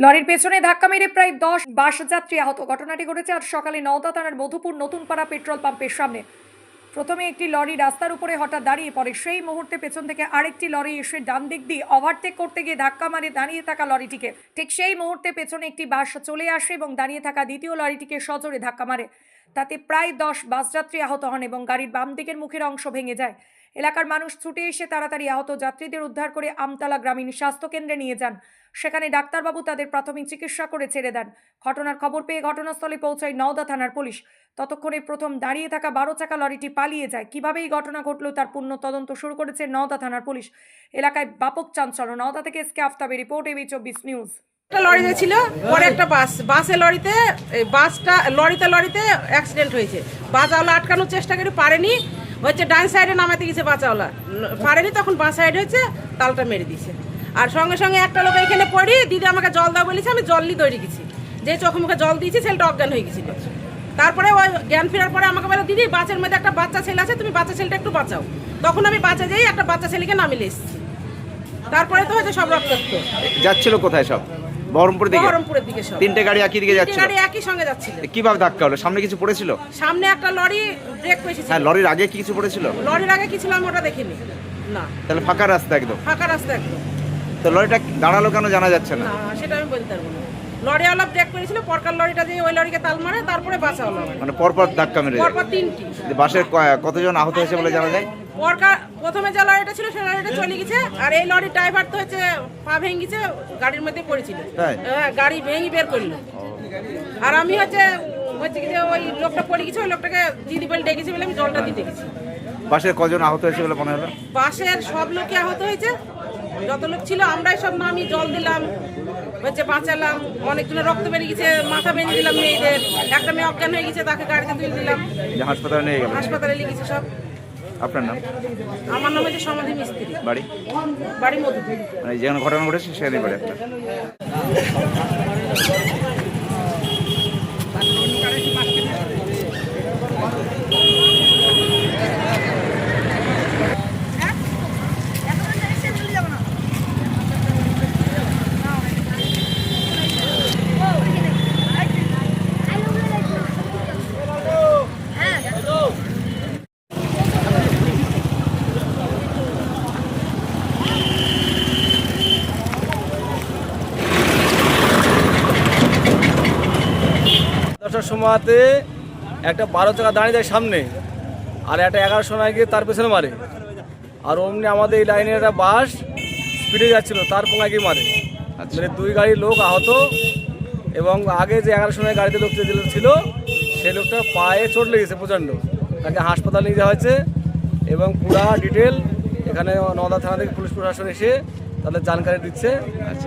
লরির পেছনে ধাক্কা মেরে প্রায় 10 বাস যাত্রী আহত। ঘটনাটি ঘটেছে আজ সকালে নওদা থানার মধুপুর নতুনপাড়া পেট্রোল পাম্পের সামনে। প্রথমে একটি লরি রাস্তার উপরে হঠাৎ দাঁড়িয়ে পড়ে। সেই মুহূর্তে পেছন থেকে আরেকটি লরি এসে ডান দিক দিয়ে ওভারটেক করতে গিয়ে ধাক্কা মারে দাঁড়িয়ে থাকা লরিটিকে। ঠিক সেই মুহূর্তে পেছনে একটি বাস চলে আসে এবং দাঁড়িয়ে থাকা দ্বিতীয় লরিটিকে সজোরে ধাক্কা মারে। তাতে প্রায় 10 বাস যাত্রী আহত হন এবং গাড়ির বাম দিকের মুখের অংশ ভেঙে যায়। এলাকার মানুষ ছুটে এসে তাড়াতাড়ি আহত যাত্রীদের উদ্ধার করে আমতলা গ্রামীণ স্বাস্থ্য কেন্দ্রে নিয়ে যান। সেখানে ডাক্তারবাবু তাদের প্রাথমিক চিকিৎসা করে ছেড়ে দেন। ঘটনার খবর পেয়ে ঘটনাস্থলে পৌঁছায় নওদা থানার পুলিশ। ততক্ষণে প্রথম দাঁড়িয়ে থাকা 12 চাকা লরিটি পালিয়ে যায়। কিভাবে এই ঘটনা ঘটল তার পূর্ণ তদন্ত শুরু করেছে নওদা থানার পুলিশ। এলাকায় ব্যাপক চাঞ্চল্য। নওদা থেকে এসকে আফতাবের রিপোর্ট, এবি24 নিউজ। একটা লরিতে ছিল, পরে একটা বাসে লরিতে লরিতে অ্যাক্সিডেন্ট হয়েছে। বাসওয়ালা আটকানোর চেষ্টা করে পারেনি, হচ্ছে ডান সাইডে নামাতে গেছে, বাসওয়ালা পারেনি, তখন বাঁ সাইড হয়েছে, তালটা মেরে দিয়েছে। আর সঙ্গে সঙ্গে একটা লোক এখানে পড়ি, দিদি আমাকে জল দাও বলেছে, আমি জল নিয়ে দৌড়ে গেছি। যে চোখে মুখে জল দিয়েছি, ছেলেটা অজ্ঞান হয়ে গেছিল। তারপরে ওই জ্ঞান ফেরার পরে আমাকে বলে, দিদি বাসের মধ্যে একটা বাচ্চা ছেলে আছে, তুমি বাচ্চা ছেলেটা একটু বাঁচাও। তখন আমি বাঁচা যাই, একটা বাচ্চা ছেলেকে নামিয়ে এসেছি। তারপরে তো হয়তো সব রক্তাক্ত। যাচ্ছিল কোথায় সব? বহরমপুরের দিকে সব তিনটে গাড়ি একই দিকে যাচ্ছিল। গাড়ি একই সঙ্গে যাচ্ছিল। কিভাবে ধাক্কা হলো? সামনে কিছু পড়েছিল? সামনে একটা লরি ব্রেক করেছে। হ্যাঁ, লরির আগে কি কিছু পড়েছিল? লরির আগে কি ছিল আমি ওটা দেখিনি। না, তাহলে ফাঁকা রাস্তা একদম। ফাঁকা রাস্তা একদম। তো লরিটা দাঁড়ালো কেন জানা যাচ্ছে না? না, সেটা আমি বলতে পারবো না। লরিওয়ালা ব্রেক করেছিল, পরকার লরিটা দিয়ে ওই লরিকে তাল মারে, তারপরে বাসওয়ালা মানে পরপর ধাক্কা মেরে পরপর তিনটি। বাসের কতজন আহত হয়েছে বলে জানা যায়? পরকার প্রথমে যে লরিটা ছিল সেই লরিটা চলে গেছে, আর এই লরির ড্রাইভার তো হচ্ছে পা ভেঙে গেছে, গাড়ির মধ্যে পড়েছিল। হ্যাঁ, গাড়ি ভেঙে বের করলো। আর আমি হচ্ছে কি যে ওই লোকটা পড়ে গেছে, ওই লোকটাকে দিদি বলে ডেকেছি বলে আমি জলটা দিতে গেছি। বাসের কজন আহত হয়েছে বলে মনে হলো? বাসের সব লোকই আহত হয়েছে, যত লোক ছিল আমরাই সব নামি জল দিলাম, হচ্ছে বাঁচালাম। অনেকজনের রক্ত বেরিয়ে গেছে, মাথা বেঁধে দিলাম মেয়েদের। একটা মেয়ে অজ্ঞান হয়ে গেছে, তাকে গাড়িতে তুলে দিলাম, হাসপাতালে নিয়ে গেল। হাসপাতালে নিয়ে গেছে সব। আপনার নাম? আমার নাম হচ্ছে সমাধি মিস্ত্রি, বাড়ি মধুপুর। মানে যেখানে ঘটনা ঘটেছে সেখানে বাড়ি আপনার? দশটার সময়তে একটা 12 চাকা দাঁড়িয়ে যায় সামনে, আর একটা 11 সময় গিয়ে তার পেছনে মারে। আর অমনি আমাদের এই লাইনে একটা বাস স্পিডে যাচ্ছিল, তার পোঙায় গিয়ে মারে। মানে 2 গাড়ির লোক আহত, এবং আগে যে 11 সময় গাড়িতে লোক ছিল সেই লোকটা পায়ে চোট লেগেছে প্রচণ্ড, তাকে হাসপাতালে নিয়ে যাওয়া হয়েছে। এবং পুরা ডিটেল এখানে নওদা থানা থেকে পুলিশ প্রশাসন এসে তাদের জানকারি দিচ্ছে।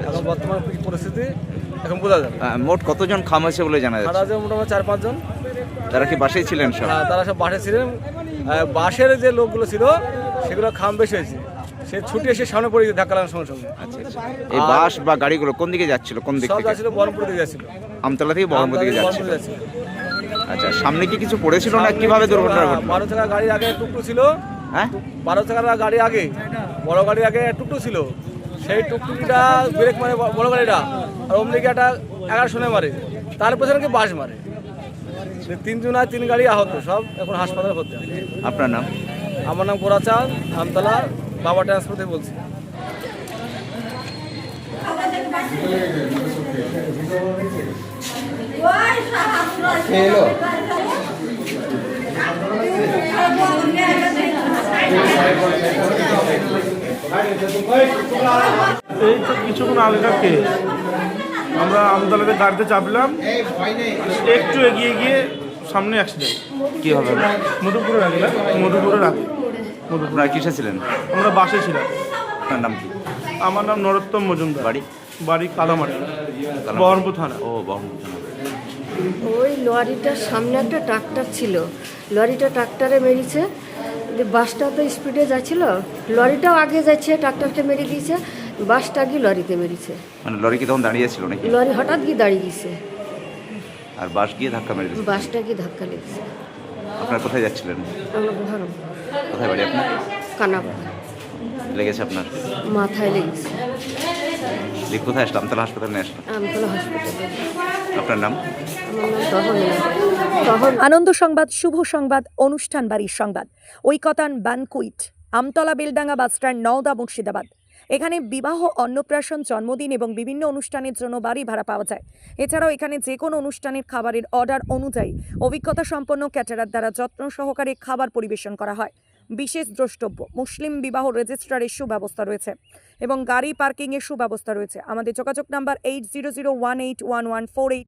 এখন বর্তমান কী পরিস্থিতি এখন বোঝা যাবে। মোট কতজন খাম হয়েছে বলে জানা যাচ্ছে? মোটামুটি 4-5 জন। তারা কি বাসেই ছিলেন সব? হ্যাঁ, তারা সব বাসে ছিলেন। বাসের যে লোকগুলো ছিল সেগুলো খাম বেশি হয়েছে, সে ছুটে এসে সামনে পড়ে ধাক্কা লাগানোর সঙ্গে সঙ্গে। আচ্ছা, এই বাস বা গাড়িগুলো কোন দিকে যাচ্ছিল? কোন দিক সব থেকে যাচ্ছিল বহরমপুর দিকে যাচ্ছিল। আমতলা থেকে বহরমপুর দিকে যাচ্ছিল। আচ্ছা, সামনে কি কিছু পড়েছিল না কিভাবে দুর্ঘটনা ঘটলো? 12 চাকা গাড়ির আগে টুকটুক ছিল। হ্যাঁ, 12 চাকার গাড়ি আগে, বড় গাড়ির আগে টুকটুক ছিল। সেই টুকটুকিটা ব্রেক মারে বড় গাড়িটা, আর অমনিকে একটা 11 সময় মারে, তার পেছনে কি বাস মারে। 3 জন আর 3 গাড়ি আহত, সব এখন হাসপাতালে ভর্তি। আপনার নাম? আমার নাম গোরাচাঁদ, আমতলা বাবা ট্রান্সপোর্ট থেকে বলছি। এই তো কিছুক্ষণ আগেকার কেস। আমরা আমতলাতে গাড়িতে চাপলাম, একটু এগিয়ে গিয়ে সামনে অ্যাক্সিডেন্ট। কি হবে? মধুপুরের আগে না, মধুপুরের আগে। আপনারা কিসে ছিলেন? আমরা বাসে ছিলাম। আপনার নাম কি? আমার নাম নরোত্তম মজুমদার। বাড়ি কাদামাটি, বহরমপুর থানা। ও, বহরমপুর থানা। ওই লরিটার সামনে একটা ট্রাক্টর ছিল, লরিটা ট্রাক্টরে মেরেছে। বাসটা তো স্পিডে যাচ্ছিল, লরিটাও আগে যাচ্ছে, ট্রাক্টরকে মেরে দিয়েছে, বাসটা গিয়ে লরিতে মেরেছে। মানে লরি কি তখন দাঁড়িয়ে ছিল নাকি? লরি হঠাৎ গিয়ে দাঁড়িয়ে গেছে, আর বাস গিয়ে ধাক্কা মেরে দিয়েছে। বাসটা গিয়ে ধাক্কা লেগেছে। আপনার কোথায় যাচ্ছিলেন? আমরা বহরম। কোথায় বাড়ি আপনার? কানাপাড়া। লেগেছে আপনার? মাথায় লেগেছে। যে কোথায় আসলাম আমতলা হাসপাতালে নিয়ে আসলাম? আমতলা হসপিটালে। আপনার নাম? আমার নাম তহন। আনন্দ সংবাদ, শুভ সংবাদ, অনুষ্ঠান বাড়ির সংবাদ। ঐকতান বানকুইট, আমতলা বেলডাঙ্গা বাসস্ট্যান্ড, নওদা, মুর্শিদাবাদ। এখানে বিবাহ, অন্নপ্রাশন, জন্মদিন এবং বিভিন্ন অনুষ্ঠানের জন্য বাড়ি ভাড়া পাওয়া যায়। এছাড়াও এখানে যে কোনো অনুষ্ঠানের খাবারের অর্ডার অনুযায়ী অভিজ্ঞতা সম্পন্ন ক্যাটারার দ্বারা যত্ন সহকারে খাবার পরিবেশন করা হয়। বিশেষ দ্রষ্টব্য, মুসলিম বিবাহ রেজিস্ট্রারের সুব্যবস্থা রয়েছে এবং গাড়ি পার্কিংয়ের সুব্যবস্থা রয়েছে। আমাদের যোগাযোগ নাম্বার 80018114